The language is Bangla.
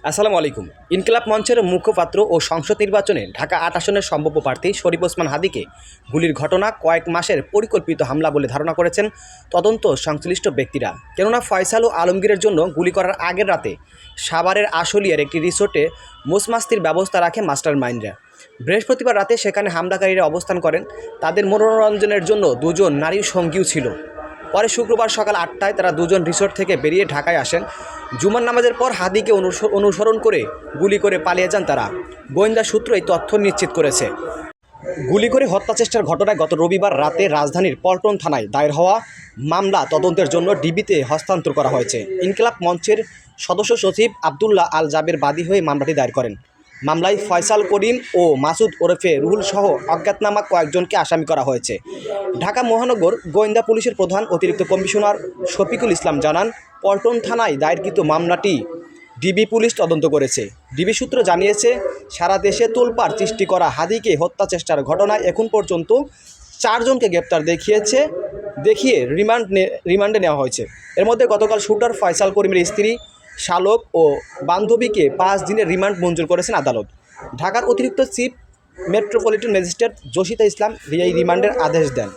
আসসালামু আলাইকুম। ইনকিলাব মঞ্চের মুখপাত্র ও সংসদ নির্বাচনে ঢাকা ৮ আসনের সম্ভাব্য প্রার্থী শরীফ ওসমান হাদীকে গুলির ঘটনা কয়েক মাসের পরিকল্পিত হামলা বলে ধারণা করেছেন তদন্ত সংশ্লিষ্ট ব্যক্তিরা। কেননা ফয়সাল ও আলমগীরের জন্য গুলি করার আগের রাতে সাভারের আশুলিয়ার একটি রিসোর্টে মোসমাস্তির ব্যবস্থা রাখে মাস্টার মাইন্ডরা। বৃহস্পতিবার রাতে সেখানে হামলাকারীরা অবস্থান করেন। তাদের মনোরঞ্জনের জন্য দুজন নারী সঙ্গীও ছিল। পরে শুক্রবার সকাল ৮টায় তারা দুজন রিসোর্ট থেকে বেরিয়ে ঢাকায় আসেন। জুমার নামাজের পর হাদীকে অনুসরণ করে গুলি করে পালিয়ে যান তারা। গোয়েন্দা সূত্র এই তথ্য নিশ্চিত করেছে। গুলি করে হত্যাচেষ্টার ঘটনায় গত রবিবার রাতে রাজধানীর পল্টন থানায় দায়ের হওয়া মামলা তদন্তের জন্য ডিবিতে হস্তান্তর করা হয়েছে। ইনকিলাব মঞ্চের সদস্য সচিব আবদুল্লাহ আল জাবের বাদী হয়ে মামলাটি দায়ের করেন। মামলায় ফয়সাল করিম ও মাসুদ ওরফে রুহুল সহ অজ্ঞাতনামা কয়েকজনকে আসামি করা হয়েছে। ঢাকা মহানগর গোয়েন্দা পুলিশের প্রধান অতিরিক্ত কমিশনার শফিকুল ইসলাম জানান, পল্টন থানায় দায়েরকৃত মামলাটি ডিবি পুলিশ তদন্ত করেছে। ডিবি সূত্র জানিয়েছে, সারা দেশে তোলপাড় সৃষ্টি করা হাদীকে হত্যাচেষ্টার ঘটনায় এখন পর্যন্ত 4 জনকে গ্রেপ্তার দেখিয়ে রিমান্ডে নেওয়া হয়েছে। এর মধ্যে গতকাল শুটার ফয়সাল করিমের স্ত্রী, শালক ও বান্ধবীকে 5 দিনের রিমান্ড মঞ্জুর করেছেন আদালত। ঢাকার অতিরিক্ত চিফ মেট্রোপলিটন ম্যাজিস্ট্রেট জসিতা ইসলাম এই রিমান্ডের আদেশ দেন।